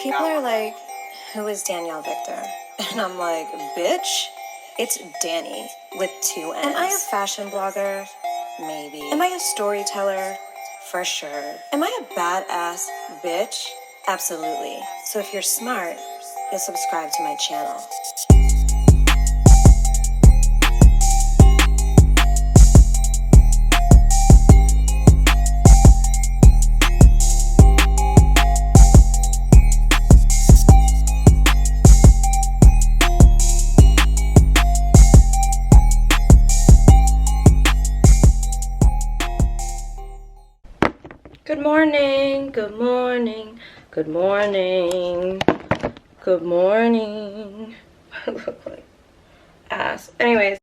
People are like, who is DanielleVictor? And I'm like, bitch, it's Danny with 2 N's. Am I a fashion blogger? Maybe. Am I a storyteller? For sure. Am I a badass bitch? Absolutely. So if you're smart, you'll subscribe to my channel. Good morning, good morning, good morning, good morning. I look like ass. Anyways.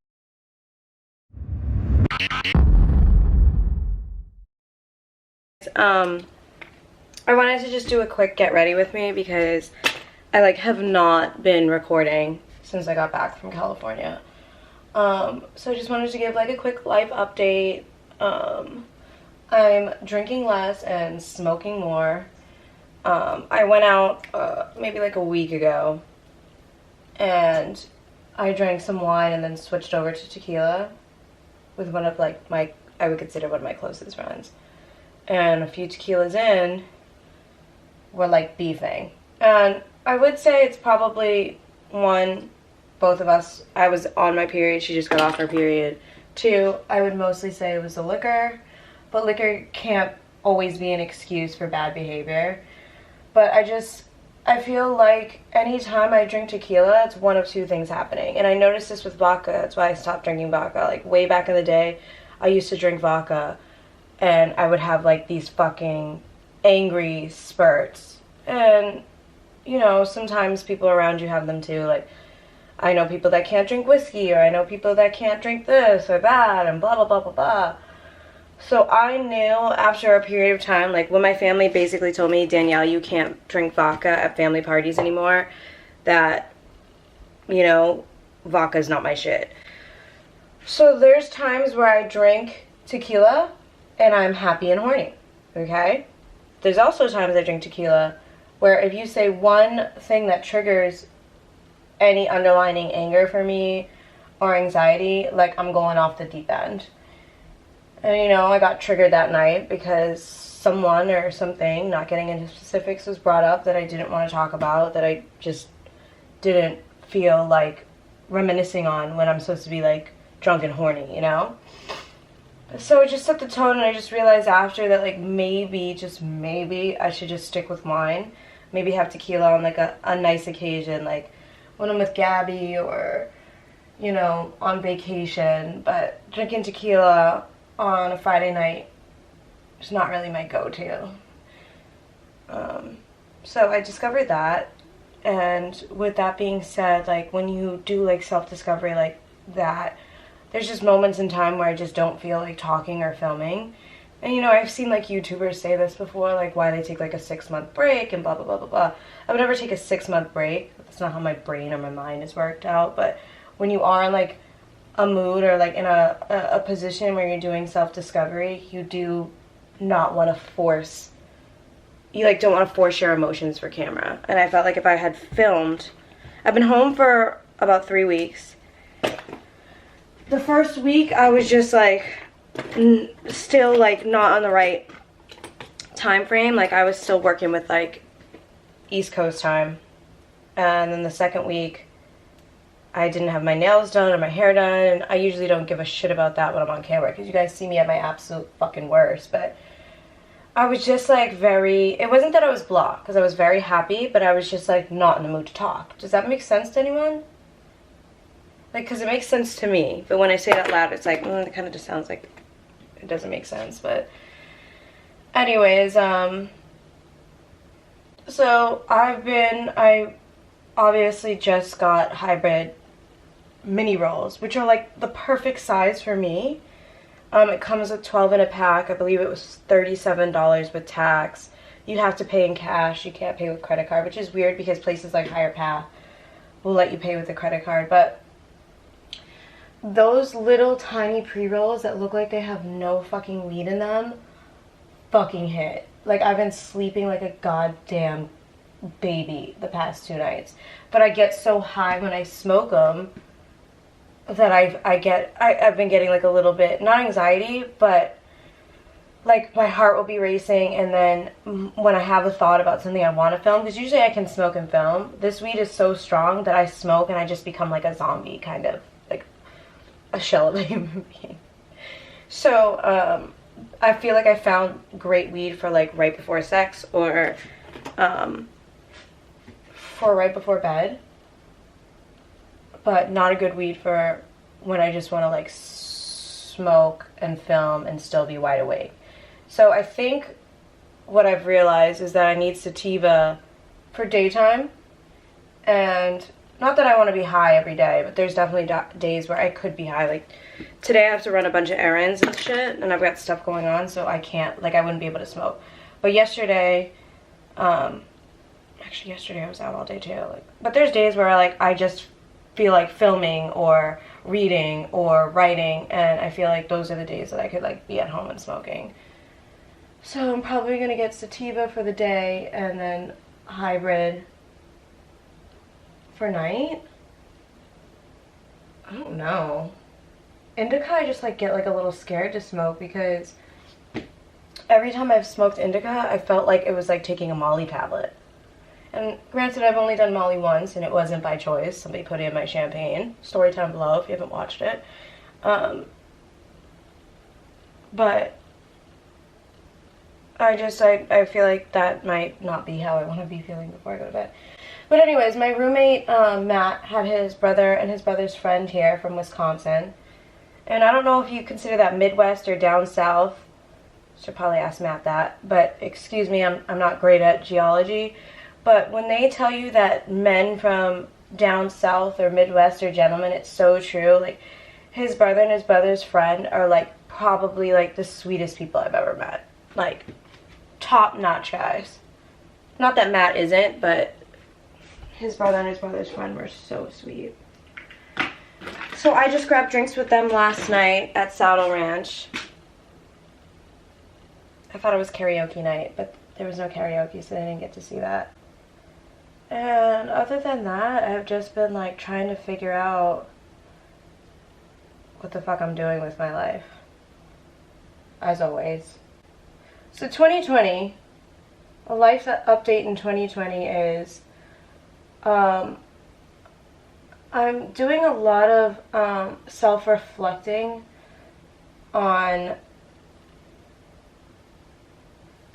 I wanted to just do a quick get ready with me because I have not been recording since I got back from California. So I just wanted to give a quick life update. I'm drinking less and smoking more. I went out maybe a week ago and I drank some wine and then switched over to tequila with one of I would consider one of my closest friends. And a few tequilas in, we're beefing. And I would say it's probably one, both of us, I was on my period, she just got off her period. 2, I would mostly say it was the liquor. But liquor can't always be an excuse for bad behavior. But I feel like anytime I drink tequila, it's one of 2 things happening. And I noticed this with vodka. That's why I stopped drinking vodka. Way back in the day, I used to drink vodka. And I would have these fucking angry spurts. And, sometimes people around you have them too. I know people that can't drink whiskey, or I know people that can't drink this or that, and blah, blah, blah, blah, blah. So I knew after a period of time, when my family basically told me, Danielle, you can't drink vodka at family parties anymore, that, vodka is not my shit. So there's times where I drink tequila and I'm happy and horny, okay? There's also times I drink tequila where if you say one thing that triggers any underlying anger for me or anxiety, I'm going off the deep end. And, I got triggered that night because someone or something, not getting into specifics, was brought up that I didn't want to talk about, that I just didn't feel like reminiscing on when I'm supposed to be, drunk and horny, So it just set the tone, and I just realized after that, maybe, just maybe, I should just stick with wine. Maybe have tequila on, a nice occasion, when I'm with Gabby or, on vacation. But drinking tequila on a Friday night is not really my go-to. So I discovered that, and with that being said, when you do self-discovery like that, there's just moments in time where I just don't feel like talking or filming. And I've seen YouTubers say this before, why they take a 6-month break and blah blah blah blah blah. I would never take a 6-month break. That's not how my brain or my mind is worked out. But when you are in a mood or in a position where you're doing self-discovery, you do not want to force, don't want to force your emotions for camera. And I felt if I had filmed, I've been home for about 3 weeks. The first week I was just still not on the right time frame. I was still working with East Coast time. And then the second week I didn't have my nails done or my hair done, and I usually don't give a shit about that when I'm on camera because you guys see me at my absolute fucking worst. But I was just it wasn't that I was blah, because I was very happy, but I was just not in the mood to talk. Does that make sense to anyone? Because it makes sense to me, but when I say it out loud, it's it kind of just sounds like it doesn't make sense. But anyways, so I obviously just got hybrid mini rolls, which are the perfect size for me. It comes with 12 in a pack. I believe it was $37 with tax. You have to pay in cash. You can't pay with credit card, which is weird because places like Higher Path will let you pay with a credit card. But those little tiny pre-rolls that look like they have no fucking weed in them fucking hit. I've been sleeping like a goddamn baby the past 2 nights. But I get so high when I smoke them that I've been getting like a little bit, not anxiety, but like my heart will be racing, and then when I have a thought about something I want to film, because usually I can smoke and film, this weed is so strong that I smoke and I just become like a zombie, kind of like a shell of a human being. So I feel like I found great weed for like right before sex, or for right before bed, but not a good weed for when I just want to like smoke and film and still be wide awake. So I think what I've realized is that I need sativa for daytime, and not that I want to be high every day, but there's definitely days where I could be high. Like today I have to run a bunch of errands and shit, and I've got stuff going on, so I can't, like I wouldn't be able to smoke. But yesterday, actually yesterday I was out all day too. Like, but there's days where I just feel like filming or reading or writing, and I feel like those are the days that I could like be at home and smoking. So I'm probably gonna get sativa for the day and then hybrid for night. I don't know. Indica, I just like get like a little scared to smoke, because every time I've smoked indica, I felt like it was like taking a Molly tablet. And granted, I've only done Molly once, and it wasn't by choice. Somebody put it in my champagne. Story time below if you haven't watched it. But I feel like that might not be how I want to be feeling before I go to bed. But anyways, my roommate, Matt, had his brother and his brother's friend here from Wisconsin. And I don't know if you consider that Midwest or down south. Should probably ask Matt that. But excuse me, I'm not great at geology. But when they tell you that men from down south or Midwest are gentlemen, it's so true. Like, his brother and his brother's friend are like probably like the sweetest people I've ever met. Like, top-notch guys. Not that Matt isn't, but his brother and his brother's friend were so sweet. So I just grabbed drinks with them last night at Saddle Ranch. I thought it was karaoke night, but there was no karaoke, so I didn't get to see that. And other than that, I've just been like trying to figure out what the fuck I'm doing with my life. As always. So 2020, a life update in 2020 is I'm doing a lot of self-reflecting on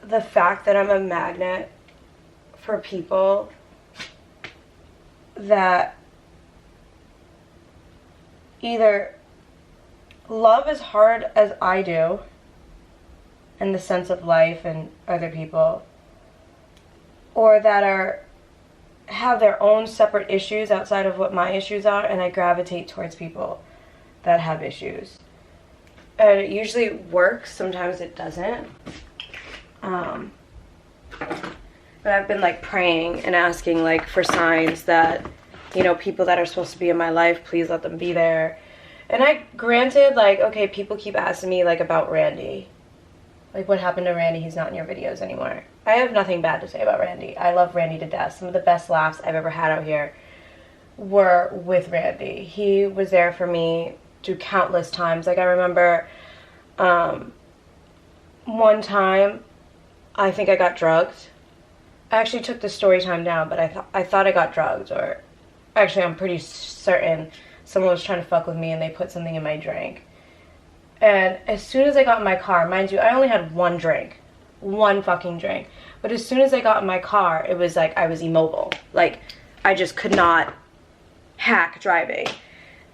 the fact that I'm a magnet for people that either love as hard as I do in the sense of life and other people, or that have their own separate issues outside of what my issues are, and I gravitate towards people that have issues. And it usually works, sometimes it doesn't. But I've been like praying and asking like for signs that, you know, people that are supposed to be in my life, please let them be there. And I granted, like, okay, people keep asking me like about Randy. Like, what happened to Randy? He's not in your videos anymore. I have nothing bad to say about Randy. I love Randy to death. Some of the best laughs I've ever had out here were with Randy. He was there for me through countless times. Like, I remember one time, I think I got drugged. I actually took the story time down, but I thought I got drugged, or actually I'm pretty certain someone was trying to fuck with me and they put something in my drink. And as soon as I got in my car, mind you, I only had one drink. One fucking drink. But as soon as I got in my car, it was like I was immobile. Like, I just could not hack driving.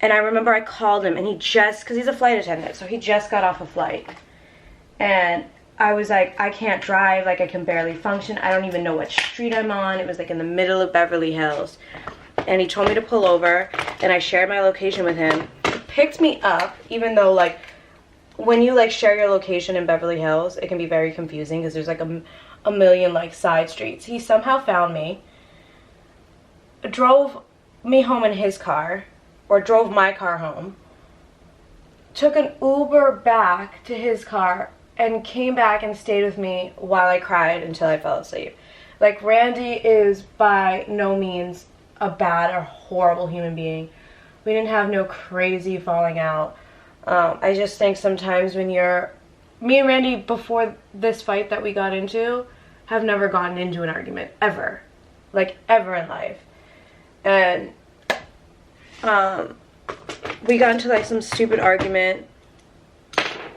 And I remember I called him, and he just, because he's a flight attendant, so he just got off a flight. And I was like, I can't drive, like I can barely function. I don't even know what street I'm on. It was like in the middle of Beverly Hills. And he told me to pull over, and I shared my location with him. He picked me up, even though like, when you like share your location in Beverly Hills, it can be very confusing because there's like a million like side streets. He somehow found me, drove me home in his car, or drove my car home, took an Uber back to his car, and came back and stayed with me while I cried until I fell asleep. Like, Randy is by no means a bad or horrible human being. We didn't have no crazy falling out. I just think sometimes when me and Randy, before this fight that we got into, have never gotten into an argument, ever. Like, ever in life. And, we got into, like, some stupid argument,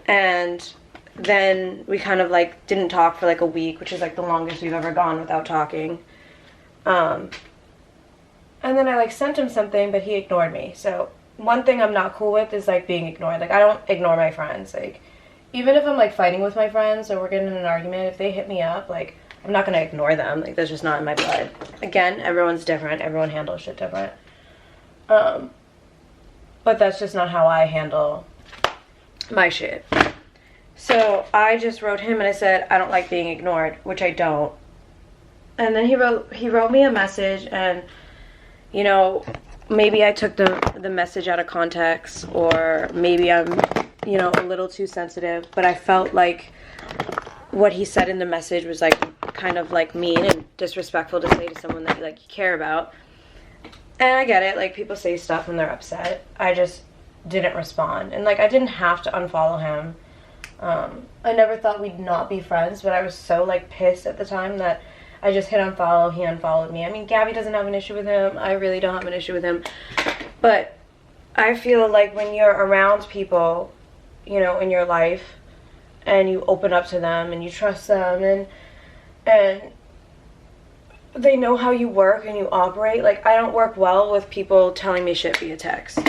and then we kind of, like, didn't talk for, like, a week, which is, like, the longest we've ever gone without talking. And then I, like, sent him something, but he ignored me. So, one thing I'm not cool with is, like, being ignored. Like, I don't ignore my friends. Like, even if I'm, like, fighting with my friends or we're getting in an argument, if they hit me up, like, I'm not gonna ignore them. Like, that's just not in my blood. Again, everyone's different. Everyone handles shit different. But that's just not how I handle my shit. So I just wrote him and I said, I don't like being ignored, which I don't. And then he wrote me a message, and, you know, maybe I took the message out of context, or maybe I'm, you know, a little too sensitive, but I felt like what he said in the message was, like, kind of, like, mean and disrespectful to say to someone that, like, you care about. And I get it, like, people say stuff when they're upset. I just didn't respond. And, like, I didn't have to unfollow him. I never thought we'd not be friends, but I was so, like, pissed at the time that I just hit unfollow. He unfollowed me. I mean, Gabby doesn't have an issue with him. I really don't have an issue with him. But I feel like when you're around people, you know, in your life, and you open up to them and you trust them, and they know how you work and you operate. Like, I don't work well with people telling me shit via text.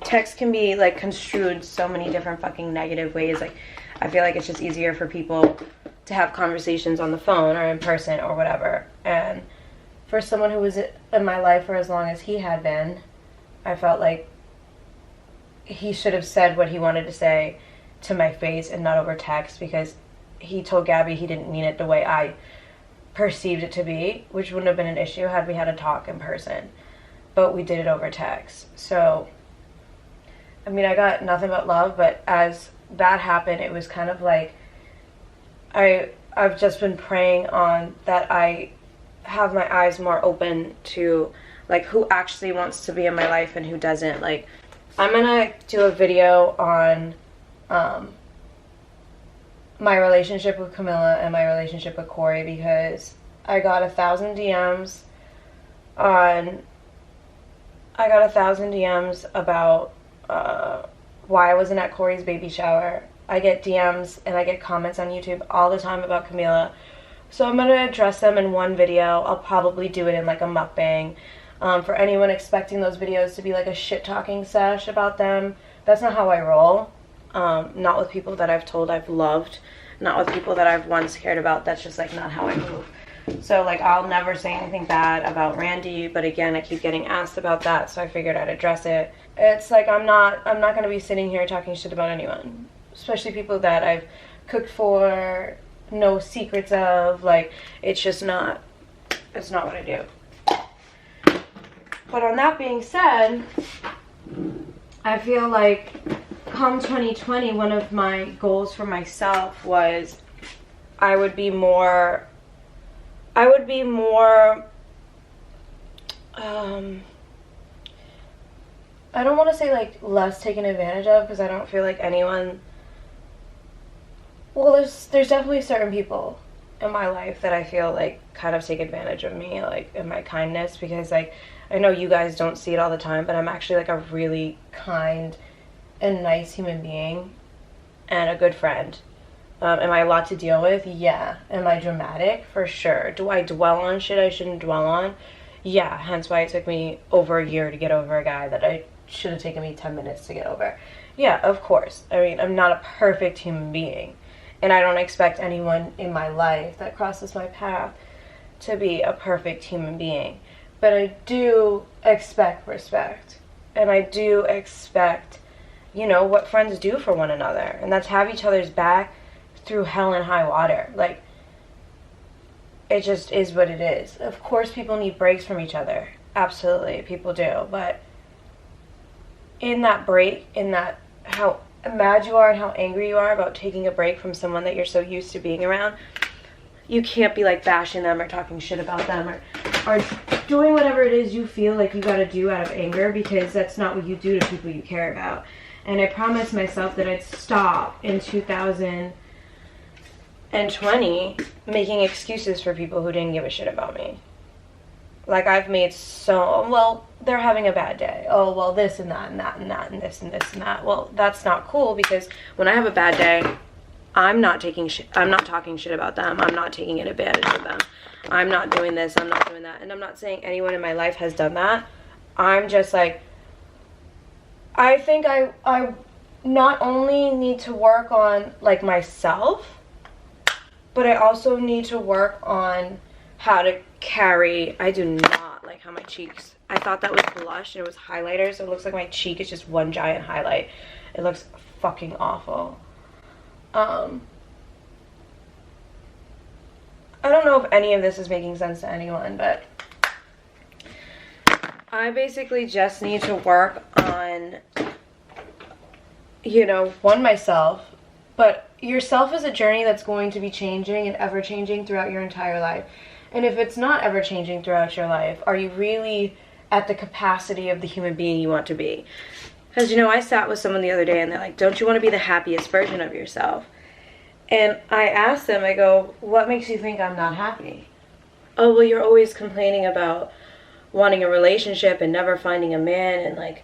Text can be, like, construed so many different fucking negative ways. Like, I feel like it's just easier for people to have conversations on the phone or in person or whatever. And for someone who was in my life for as long as he had been, I felt like he should have said what he wanted to say to my face and not over text, because he told Gabby he didn't mean it the way I perceived it to be, which wouldn't have been an issue had we had a talk in person, but we did it over text. So, I mean, I got nothing but love, but as that happened, it was kind of like I've just been praying on that I have my eyes more open to, like, who actually wants to be in my life and who doesn't. Like, I'm gonna do a video on my relationship with Camilla and my relationship with Corey, because I got 1,000 DMs about why I wasn't at Corey's baby shower. I get DMs and I get comments on YouTube all the time about Camilla. So I'm going to address them in one video. I'll probably do it in, like, a mukbang. For anyone expecting those videos to be like a shit-talking sesh about them, that's not how I roll. Not with people that I've told I've loved. Not with people that I've once cared about. That's just, like, not how I move. So, like, I'll never say anything bad about Randy, but again, I keep getting asked about that, so I figured I'd address it. It's like I'm not going to be sitting here talking shit about anyone. Especially people that I've cooked for, know secrets of. Like, it's just not, it's not what I do. But on that being said, I feel like come 2020, one of my goals for myself was I would be more I don't want to say, like, less taken advantage of, because I don't feel like anyone, well, there's definitely certain people in my life that I feel like kind of take advantage of me, like, in my kindness, because, like, I know you guys don't see it all the time, but I'm actually, like, a really kind and nice human being and a good friend. Am I a lot to deal with? Yeah. Am I dramatic? For sure. Do I dwell on shit I shouldn't dwell on? Yeah. Hence why it took me over a year to get over a guy that I should have taken me 10 minutes to get over. Yeah, of course. I mean, I'm not a perfect human being, and I don't expect anyone in my life that crosses my path to be a perfect human being. But I do expect respect, and I do expect, you know, what friends do for one another, and that's have each other's back through hell and high water. Like, it just is what it is. Of course people need breaks from each other. Absolutely, people do. But in that break, in that how mad you are and how angry you are about taking a break from someone that you're so used to being around, you can't be like bashing them or talking shit about them or doing whatever it is you feel like you gotta do out of anger, because that's not what you do to people you care about. And I promised myself that I'd stop in 2020 making excuses for people who didn't give a shit about me. Like, I've made so, well, they're having a bad day. Oh, well, this and that and that and that and this and this and that. Well, that's not cool, because when I have a bad day, I'm not talking shit about them. I'm not taking advantage of them. I'm not doing this. I'm not doing that. And I'm not saying anyone in my life has done that. I'm just like, I think I not only need to work on, like, myself, but I also need to work on how to carry. I do not like how my cheeks, I thought that was blush and it was highlighter, so it looks like my cheek is just one giant highlight. It looks fucking awful. I don't know if any of this is making sense to anyone, but I basically just need to work on, you know, one, myself, but yourself is a journey that's going to be changing and ever changing throughout your entire life. And if it's not ever changing throughout your life, are you really at the capacity of the human being you want to be? Because, you know, I sat with someone the other day and they're like, don't you want to be the happiest version of yourself? And I asked them, I go, what makes you think I'm not happy? Oh, well, you're always complaining about wanting a relationship and never finding a man, and, like,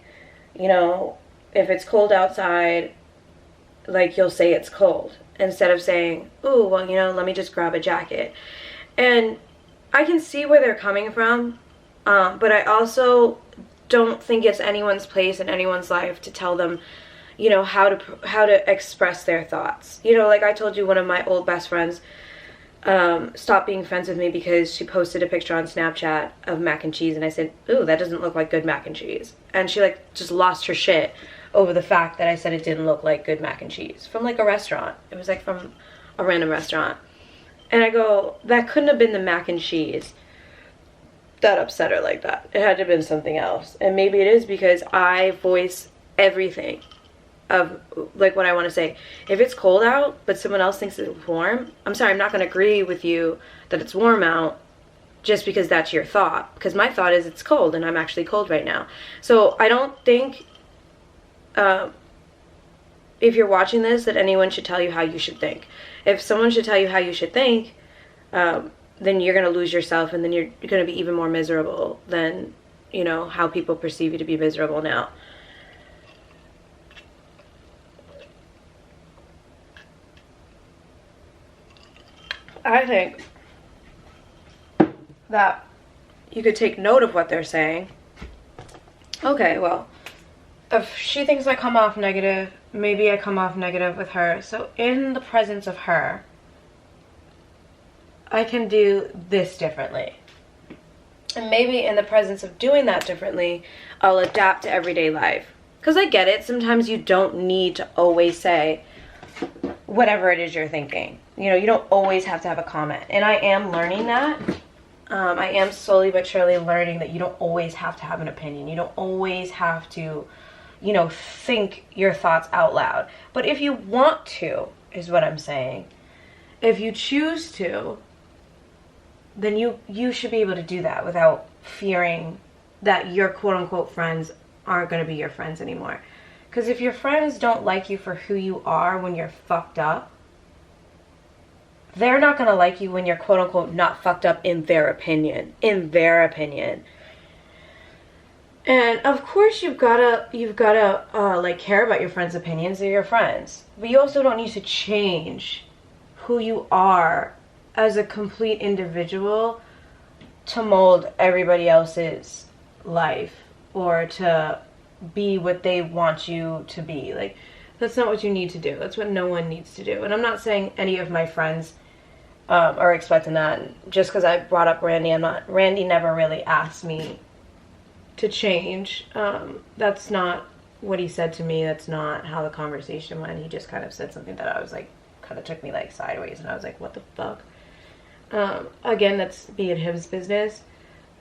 you know, if it's cold outside, like, you'll say it's cold instead of saying, ooh, well, you know, let me just grab a jacket. And I can see where they're coming from, but I also don't think it's anyone's place in anyone's life to tell them, you know, how to express their thoughts. You know, like I told you, one of my old best friends stopped being friends with me because she posted a picture on Snapchat of mac and cheese, and I said, ooh, that doesn't look like good mac and cheese. And she, like, just lost her shit over the fact that I said it didn't look like good mac and cheese from, like, a restaurant. It was, like, from a random restaurant. And I go, that couldn't have been the mac and cheese that upset her like that. It had to have been something else. And maybe it is because I voice everything of, like, what I want to say. If it's cold out, but someone else thinks it's warm, I'm sorry, I'm not going to agree with you that it's warm out just because that's your thought. Because my thought is it's cold, and I'm actually cold right now. So I don't think, if you're watching this, that anyone should tell you how you should think. If someone should tell you how you should think, then you're going to lose yourself, and then you're going to be even more miserable than, you know, how people perceive you to be miserable now. I think that you could take note of what they're saying. Okay, well, if she thinks I come off negative, maybe I come off negative with her. So in the presence of her, I can do this differently. And maybe in the presence of doing that differently, I'll adapt to everyday life. Because I get it, sometimes you don't need to always say whatever it is you're thinking. You know, you don't always have to have a comment. And I am learning that. I am slowly but surely learning that you don't always have to have an opinion. You don't always have to, you know, think your thoughts out loud. But if you want to, is what I'm saying. If you choose to, then you should be able to do that without fearing that your quote-unquote friends aren't going to be your friends anymore. Because if your friends don't like you for who you are when you're fucked up, they're not going to like you when you're quote-unquote not fucked up in their opinion. In their opinion. And of course you've gotta like care about your friends' opinions. They're your friends. But you also don't need to change who you are as a complete individual to mold everybody else's life or to be what they want you to be. Like, that's not what you need to do. That's what no one needs to do. And I'm not saying any of my friends are expecting that. Just because I brought up Randy, Randy never really asked me to change. That's not what he said to me. That's not how the conversation went. He just kind of said something that I was like, kind of took me like sideways, and I was like, what the fuck? Again, that's being his business.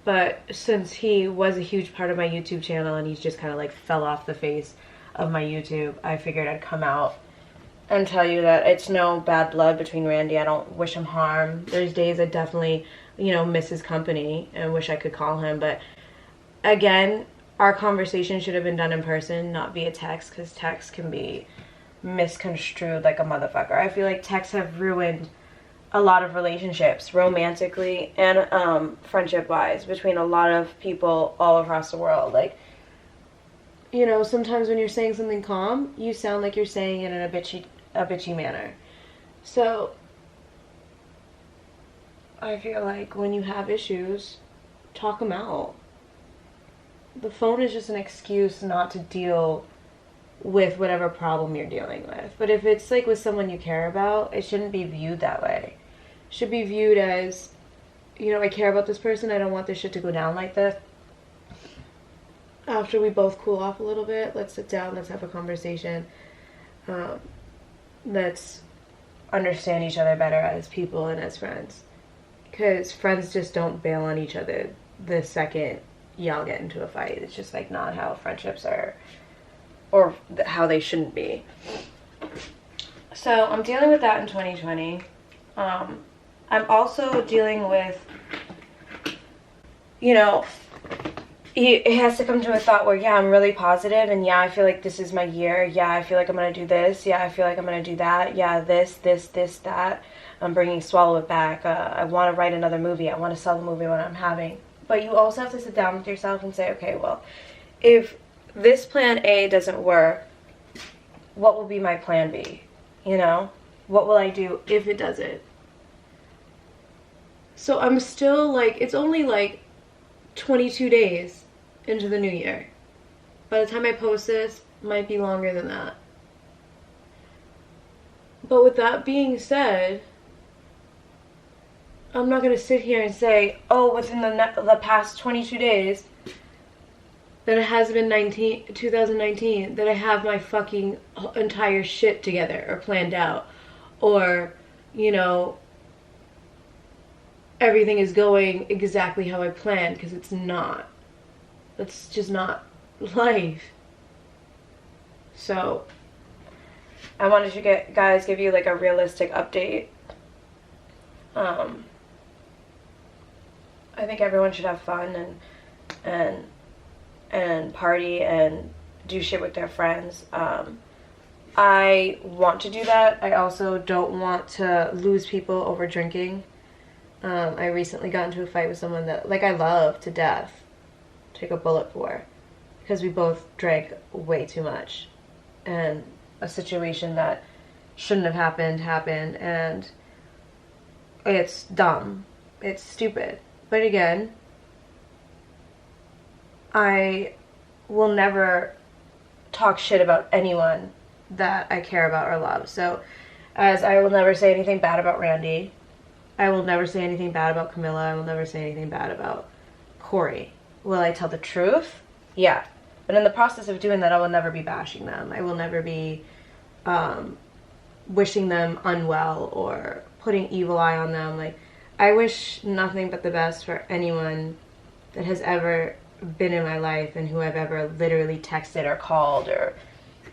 But since he was a huge part of my YouTube channel and he's just kind of like fell off the face of my YouTube, I figured I'd come out and tell you that it's no bad blood between Randy. I don't wish him harm. There's days I definitely, you know, miss his company and wish I could call him. But again, our conversation should have been done in person, not via text, because text can be misconstrued like a motherfucker. I feel like texts have ruined a lot of relationships, romantically and friendship-wise, between a lot of people all across the world. Like, you know, sometimes when you're saying something calm, you sound like you're saying it in a bitchy manner. So I feel like when you have issues, talk them out. The phone is just an excuse not to deal with whatever problem you're dealing with. But if it's like with someone you care about, it shouldn't be viewed that way. It should be viewed as, you know, I care about this person, I don't want this shit to go down like this. After we both cool off a little bit, let's sit down, let's have a conversation. Let's understand each other better as people and as friends. Because friends just don't bail on each other the second y'all get into a fight. It's just like not how friendships are, or how they shouldn't be. So I'm dealing with that in 2020. I'm also dealing with, you know, it has to come to a thought where, yeah, I'm really positive, and yeah, I feel like this is my year. Yeah, I feel like I'm going to do this. Yeah, I feel like I'm going to do that. Yeah, this, that. I'm bringing Swallow It back. I want to write another movie. I want to sell the movie when I'm having. But you also have to sit down with yourself and say, okay, well, if this plan A doesn't work, what will be my plan B? You know? What will I do if it doesn't? So I'm still like, it's only like 22 days into the new year. By the time I post this, it might be longer than that. But with that being said, I'm not going to sit here and say, oh, within the past 22 days, that it has been 2019, that I have my fucking entire shit together or planned out. Or, you know, everything is going exactly how I planned, because it's not. That's just not life. So, I wanted to give you like a realistic update. I think everyone should have fun and party and do shit with their friends. I want to do that. I also don't want to lose people over drinking. I recently got into a fight with someone that, like, I love to death, take a bullet for, because we both drank way too much, and a situation that shouldn't have happened, and it's dumb. It's stupid. But again, I will never talk shit about anyone that I care about or love. So, as I will never say anything bad about Randy, I will never say anything bad about Camilla, I will never say anything bad about Corey. Will I tell the truth? Yeah. But in the process of doing that, I will never be bashing them. I will never be wishing them unwell or putting evil eye on them. Like, I wish nothing but the best for anyone that has ever been in my life and who I've ever literally texted or called or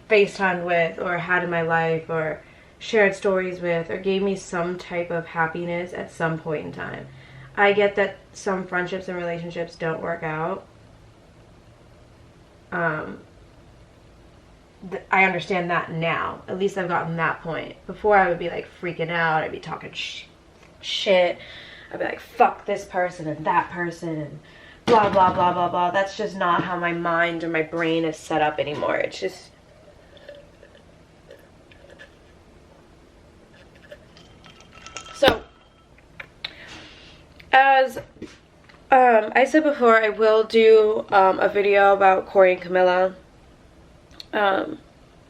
FaceTimed with or had in my life or shared stories with or gave me some type of happiness at some point in time. I get that some friendships and relationships don't work out. I understand that now. At least I've gotten that point. Before I would be like freaking out. I'd be talking shit. I'd be like, fuck this person and that person and blah, blah, blah, blah, blah. That's just not how my mind or my brain is set up anymore. It's just... So, as I said before, I will do a video about Corey and Camilla.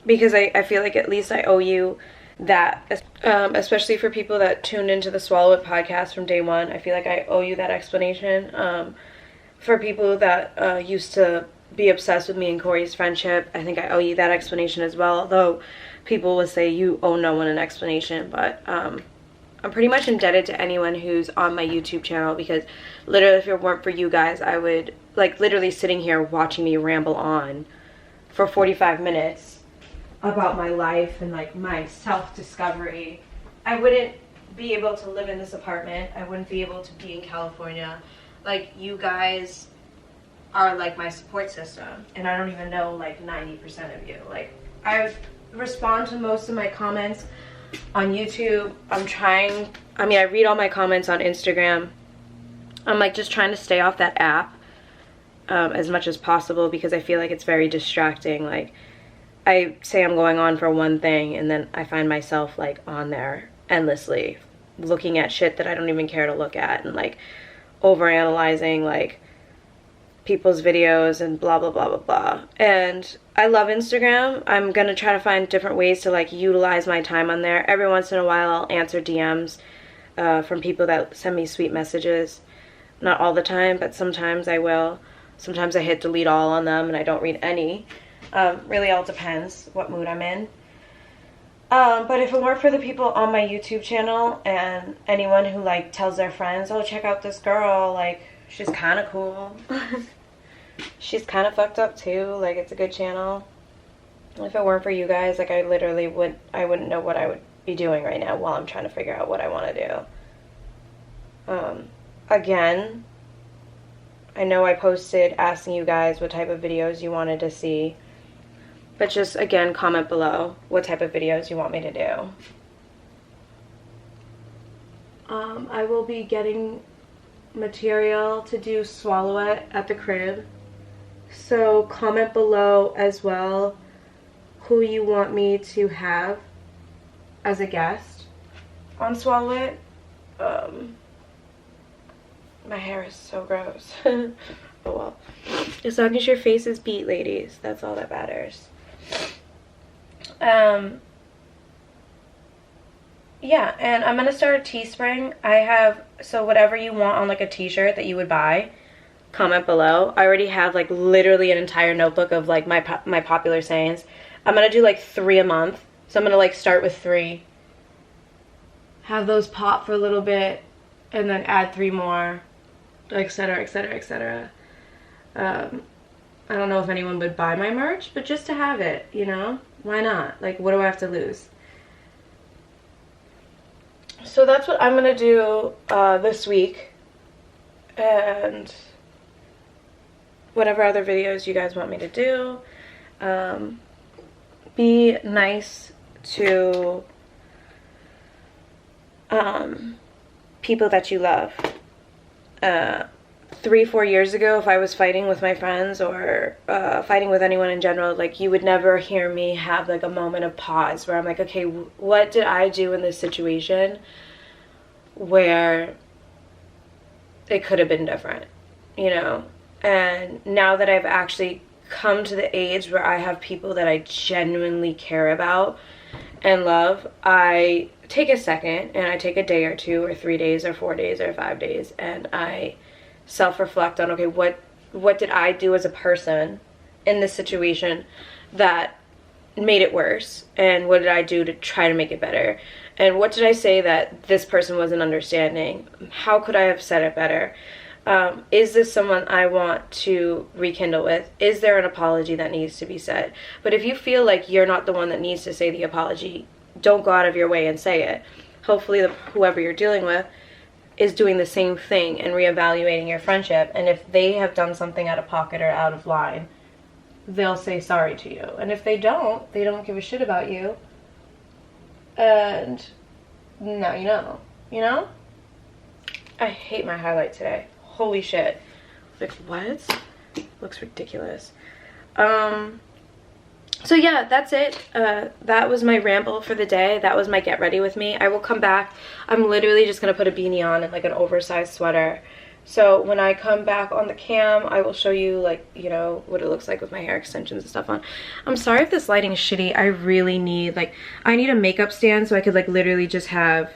Because I feel like at least I owe you that, especially for people that tuned into the Swallow It podcast from day one. I feel like I owe you that explanation. For people that used to be obsessed with me and Corey's friendship, I think I owe you that explanation as well, although people would say you owe no one an explanation. But I'm pretty much indebted to anyone who's on my YouTube channel, because literally if it weren't for you guys, I would, like, literally sitting here watching me ramble on for 45 minutes about my life and like my self-discovery. I wouldn't be able to live in this apartment. I wouldn't be able to be in California. Like, you guys are like my support system, and I don't even know like 90% of you. Like, I respond to most of my comments on YouTube. I read all my comments on Instagram. I'm like just trying to stay off that app as much as possible, because I feel like it's very distracting. Like, I say I'm going on for one thing, and then I find myself like on there endlessly looking at shit that I don't even care to look at, and like overanalyzing like people's videos and blah blah blah blah blah. And I love Instagram. I'm gonna try to find different ways to like utilize my time on there. Every once in a while I'll answer DMs from people that send me sweet messages. Not all the time, but sometimes I will. Sometimes I hit delete all on them and I don't read any. Really all depends what mood I'm in. But if it weren't for the people on my YouTube channel and anyone who like tells their friends, oh, check out this girl, like she's kind of cool. She's kind of fucked up too, like it's a good channel. If it weren't for you guys, like I wouldn't know what I would be doing right now while I'm trying to figure out what I want to do. Again, I know I posted asking you guys what type of videos you wanted to see. But just, again, comment below what type of videos you want me to do. I will be getting material to do Swallow It at the crib. So comment below as well who you want me to have as a guest on Swallow It. My hair is so gross. Oh well. As long as your face is beat, ladies, that's all that matters. Yeah, and I'm gonna start a Teespring. So whatever you want on like a t-shirt that you would buy, comment below. I already have like literally an entire notebook of like my popular sayings. I'm gonna do like 3 a month, so I'm gonna like start with 3, have those pop for a little bit, and then add 3 more, etc, etc, etc. I don't know if anyone would buy my merch, but just to have it, you know? Why not? Like, what do I have to lose? So that's what I'm going to do this week. And whatever other videos you guys want me to do. Be nice to people that you love. 3-4 years ago, if I was fighting with my friends or fighting with anyone in general, like you would never hear me have like a moment of pause where I'm like, okay, what did I do in this situation where it could have been different, you know? And now that I've actually come to the age where I have people that I genuinely care about and love, I take a second and I take a day or 2 or 3 days or 4 days or 5 days and I self-reflect on, okay, what did I do as a person in this situation that made it worse, and what did I do to try to make it better, and what did I say that this person wasn't understanding? How could I have said it better? Is this someone I want to rekindle with? Is there an apology that needs to be said? But if you feel like you're not the one that needs to say the apology, don't go out of your way and say it. Hopefully whoever you're dealing with is doing the same thing and reevaluating your friendship, and if they have done something out of pocket or out of line, they'll say sorry to you. And if they don't give a shit about you, and now you know? I hate my highlight today. Holy shit. Like, what? Looks ridiculous. So yeah, that's it. That was my ramble for the day. That was my get ready with me. I will come back. I'm literally just going to put a beanie on and like an oversized sweater. So when I come back on the cam, I will show you like, you know, what it looks like with my hair extensions and stuff on. I'm sorry if this lighting is shitty. I really need I need a makeup stand so I could like literally just have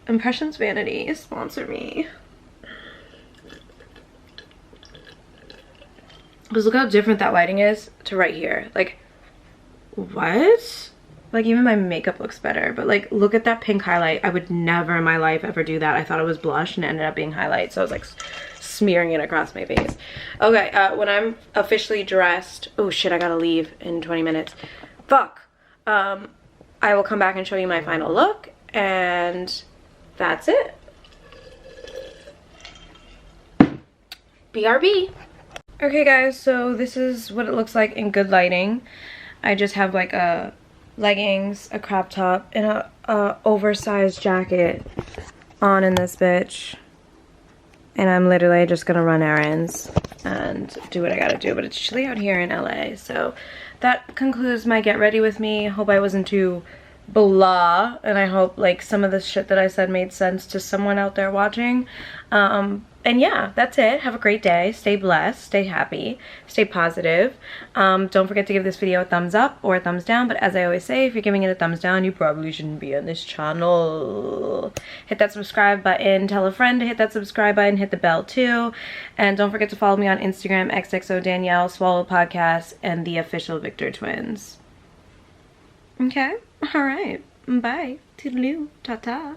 Impressions Vanity sponsor me. Because look how different that lighting is to right here. Like, what? Like, even my makeup looks better. But, like, look at that pink highlight. I would never in my life ever do that. I thought it was blush and it ended up being highlight. So I was, like, smearing it across my face. Okay, when I'm officially dressed... Oh, shit, I gotta leave in 20 minutes. fuck. I will come back and show you my final look, and that's it. BRB. Okay guys, so this is what it looks like in good lighting. I just have like a leggings, a crop top, and a oversized jacket on in this bitch. And I'm literally just gonna run errands and do what I gotta do, but it's chilly out here in LA. So that concludes my get ready with me. Hope I wasn't too blah, and I hope like some of the shit that I said made sense to someone out there watching. And yeah, that's it. Have a great day. Stay blessed, stay happy, stay positive. Don't forget to give this video a thumbs up or a thumbs down, but as I always say, if you're giving it a thumbs down, you probably shouldn't be on this channel. Hit that subscribe button, tell a friend to hit that subscribe button, hit the bell too, and don't forget to follow me on Instagram, XXO Danielle, Swallow Podcast, and the official Victor Twins. Okay? Alright. Bye. Toodaloo. Ta-ta.